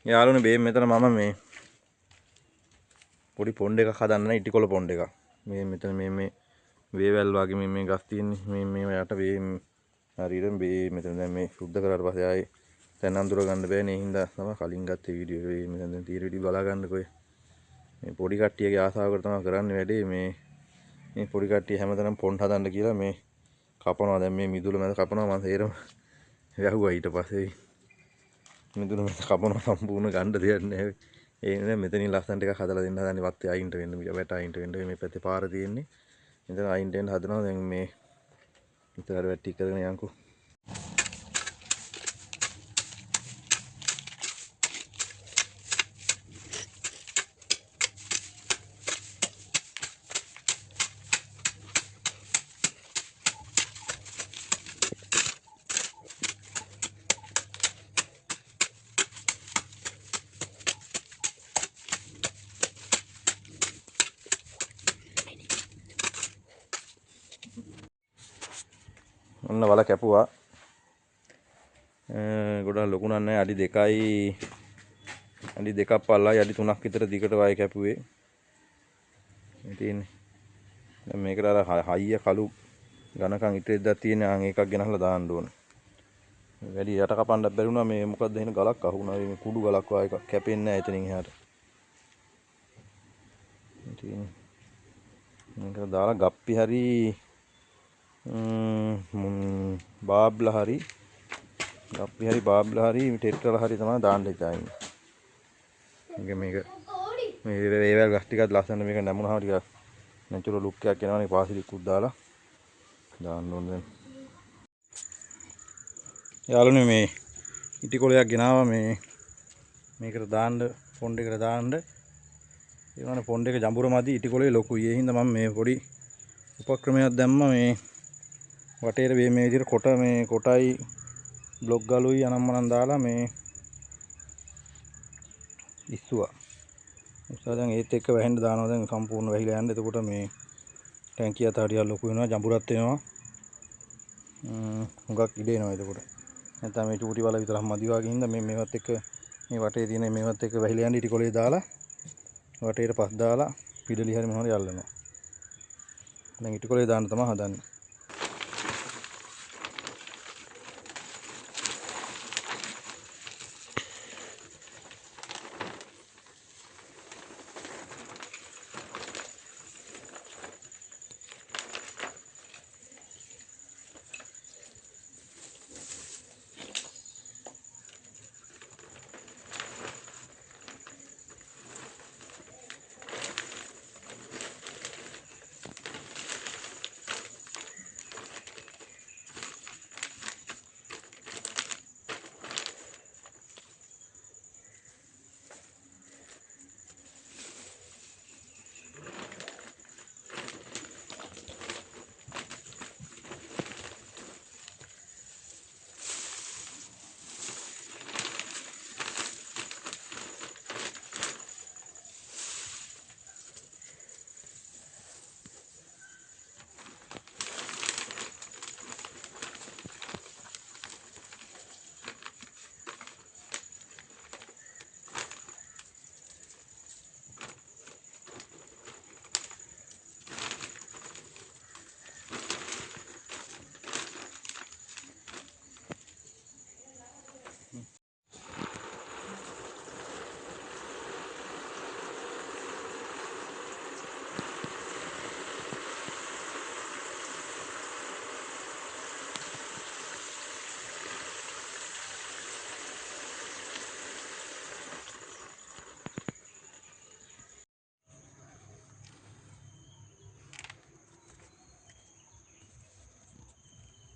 යාළුවනේ මේ මෙතන මම මේ පොඩි පොණ්ඩ එකක් හදන්න ඉටිකොල පොණ්ඩ එකක්. මේ මෙතන මේ වේවැල් වගේ මේ ගස් තියෙන්නේ මේ යට වේ හරියට මේ මෙතන දැන් මේ සුද්ධ කරලා පස්සේ ආයේ දැන් අඳුර ගන්න බෑනේ. ඒ හින්දා තමයි කලින් ගත්තේ වීඩියෝ එක. මෙතන දැන් තියෙන වීඩියෝ බලා ගන්නකො. මේ පොඩි කට්ටියගේ ආසාවකට තමයි කරන්නේ වැඩේ. මේ පොඩි කට්ටිය හැමතැනම පොණ්ඩ හදන්න කියලා මේ කපනවා. දැන් මේ මිදුල මැද කපනවා. මම තේරම වැහුවා ඊට පස්සේ මිදුල මැද කපනවා සම්පූර්ණ ගන්න දෙයක් නැහැ. ඒ නිසා මෙතනින් ලස්සන ටිකක් හදලා දෙන්න හදන්නේ. වත්තේ අයින්ට වෙන්න වැට අයින්ට වෙන්න මේ පැත්තේ පාර තියෙන්නේ. මෙතන අයින්ට වෙන්න හදනවා. දැන් මේ විතර වැටි කරගෙන යන්කෝ. ඔන්න වල කැපුවා. ගොඩක් ලොකු නෑ අඩි 2යි අඩි 2ක් පල්ලයි අඩි 3ක් විතර දිගට වයි කැපුවේ. මේ තියෙන්නේ. දැන් මේකට අර හයිය කළු ඝනකම් ඉතිරිද්දක් තියෙන ආන් එකක් ගෙනහලා දාන්න ඕන. වැඩි යට කපන්නත් බැරි වුණා. මේ මොකද්ද එහෙන ගලක් අහුණා. මේ කුඩු ගලක් වගේ එකක් කැපෙන්නේ නැහැ එතනින් එහාට. මේ තියෙන්නේ. මේක දාලා ගප්පි හරි බාබ්ලා හරි ගප්පි හරි බාබ්ලා හරි ටෙට්‍රල් හරි තමයි දාන්න හිතන්නේ. මේක මේ වේවැල් ගස් ටිකක් ලස්සන මේක නැමුණාම ටිකක් නැචරල් ලුක් එකක් එනවනේ. පාසිලිකුත් දාලා දාන්න ඕනේ දැන්. යාළුවනේ මේ ඉටි කොලයක් ගෙනාවා මේකට දාන්න පොණ්ඩ එකට දාන්න. ඒ වුණානේ පොණ්ඩ එක ජඹුර මදි ඉටි කොලේ ලොකුයි. ඒ හින්දා මම මේ පොඩි උපක්‍රමයක් දැම්මා. මේ වටේට මේ විදිහට කොට මේ කොටයි බ්ලොක් ගලුයි අනම්මනම් දාලා මේ ඉස්සුවා. ඉස්සුවා දැන් ඒත් එක්ක වැහෙන්න දානවා. දැන් සම්පූර්ණ වැහිලා යන්න. එතකොට මේ ටැංකිය අතරිය ලොකු වෙනවා. ජඹුරත් වෙනවා. හුඟක් ඉඩ එනවා එතකොට. නැත්නම් මේ චූටි වල විතරක් මදි වගේ හින්දා මේවත් එක්ක මේ වටේ තියෙන මේවත් එක්ක වැහිලා යන්න ඉටි කොලේ දාලා වටේට පස් දාලා පිඩලි හරි මොනවාරි අල්ලනවා. දැන් ඉටි කොලේ දාන්න තමයි හදන්නේ.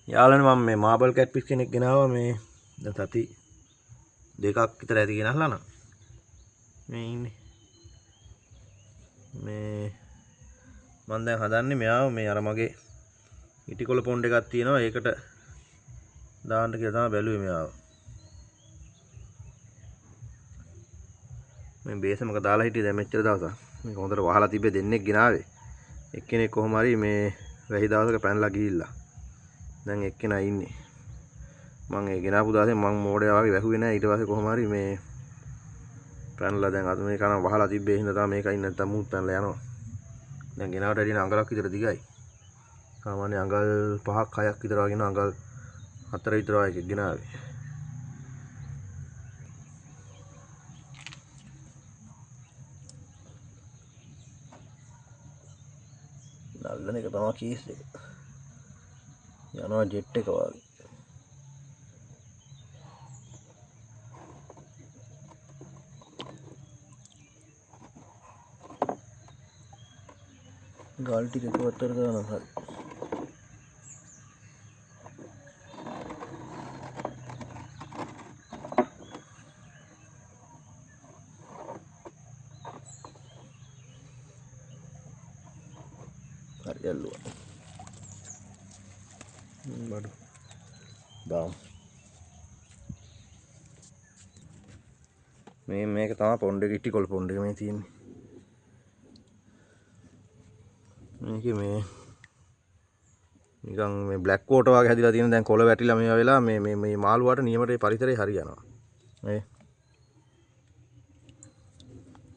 යාළුවනේ මම මේ මාබල් කැට්ෆිෂ් කෙනෙක් ගෙනාවා. මේ දැන් සති 2ක් විතර ඇති ගෙනහලා නම් මේ ඉන්නේ. මේ මම දැන් හදන්නේ මෙයාව මේ අර මගේ ඉටිකොල පොණ්ඩ එකක් තියෙනවා. ඒකට දාන්න කියලා තමයි බැලුවේ මෙයාව. මේ බේසමක දාලා හිටියේ දැන් මෙච්චර දවසක්. මේක හොඳට වහලා තිබ්බේ දෙන්නෙක් ගෙනාවේ. එක්කෙනෙක් කොහොම හරි මේ වැහි දවසක පැනලා ගිහිල්ලා. දැන් එක්කෙනා ඉන්නේ. මම ඒ ගෙනාපු දවසේ මම මෝඩයා වගේ වැහුවේ නැහැ. ඊට පස්සේ කොහොම හරි මේ පැනලා දැන් අද මේ කන වහලා තිබ්බේ හින්දා තමයි මේකයි නැත්තම් මුත් පැනලා යනවා. දැන් ගෙනාවට වැඩි අඟලක් විතර දිගයි. සාමාන්‍ය අඟල් 5ක් 6ක් විතර වගේ න අඟල් 4 විතර වගේ එකක් ගෙනාවේ. නල්ලන එක තමයි කේස් එක. යනවා ජෙට් එක වගේ. ගල් ටික එකවත්තර දානවා හරි. හරි ඇල්ලුවා. බඩු. දාමු. මේක තමයි පොන්ඩ් එක ඉටිකොල පොන්ඩ් එක මේ තියෙන්නේ. මේකේ මේ නිකන් මේ බ්ලැක් වෝටර් වගේ හැදිලා තියෙන දැන් කොළ වැටිලා මේවා වෙලා මේ මාළුවාට නියමට පරිසරේ හරි යනවා. මේ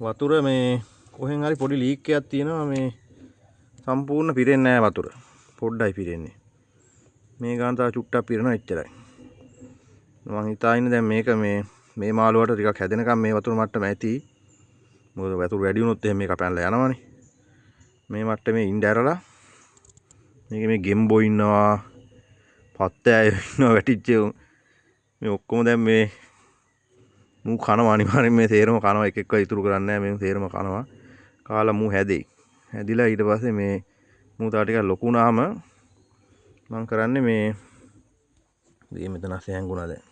වතුර මේ කොහෙන් හරි පොඩි ලීක් එකක් තියෙනවා මේ සම්පූර්ණ පිරෙන්නේ නැහැ වතුර. පොඩ්ඩයි පිරෙන්නේ. මේ ගාන තව චුට්ටක් පිරෙනවා එච්චරයි. මම හිතා ඉන්නේ දැන් මේක මේ මාළුවාට ටිකක් හැදෙනකම් මේ වතුර මට්ටම ඇති. මොකද වතුර වැඩි වුණොත් එහෙනම් මේක පැනලා යනවනේ. මේ මට්ටමේ ඉඳ ඇරලා මේක මේ ගෙම්බෝ ඉන්නවා පත්තෑය ඉන්නවා වැටිච්ච මේ ඔක්කොම දැන් මේ මූ කනවා අනිවාර්යෙන් මේ තේරම කනවා එක එකව ඉතුරු කරන්නේ නැහැ මේ තේරම කනවා කාලා මූ හැදෙයි හැදිලා ඊට පස්සේ මේ මූ තා ටිකක් ලොකු වුණාම මම කරන්නේ මේ මෙතන හැංගුණා දැන්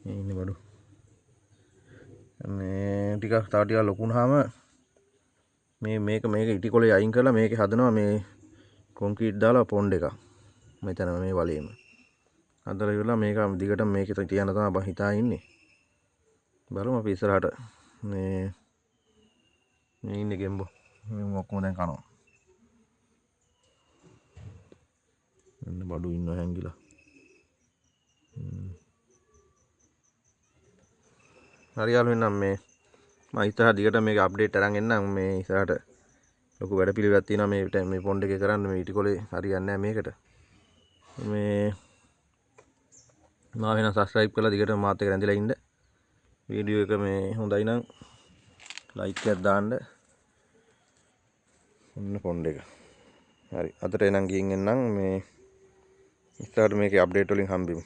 මේ ඉන්නේ බඩු මේ ටිකක් තව ටිකක් ලොකු වුණාම මේක ඉටිකොලේ අයින් කරලා මේකේ හදනවා මේ කොන්ක්‍රීට් දාලා පොන්ඩ් එකක් මෙතන මේ වලේම හදලා ඉවරලා මේක දිගටම මේකේ තියන්න තමයි බං හිතා ඉන්නේ බලමු අපි ඉස්සරහට මේ ඉන්නේ ගෙම්බෝ මේ ඔක්කොම දැන් කනවා එන්න බඩු ඉන්නවා හැංගිලා හරි යාළුවෝ එන්නම් මේ මම ඉස්සරහ දිගට මේක අප්ඩේට් අරන් එන්නම් මේ ඉස්සරහට ලොකු වැඩ පිළිවෙලක් තියෙනවා මේ පොන්ඩ් එකේ කරන්න මේ ඉටිකොලේ හරියන්නේ නැහැ මේකට මේ මම වෙන සබ්ස්ක්‍රයිබ් කරලා දිගට මාත් එක්ක රැඳිලා ඉන්න වීඩියෝ එක මේ හොඳයි නම් ලයික් එකක් දාන්න ඔන්න පොන්ඩ් එක හරි අදට එනම් ගිහින් එන්නම් මේ ඉස්සරහට මේකේ අප්ඩේට් වලින් හම්බෙමු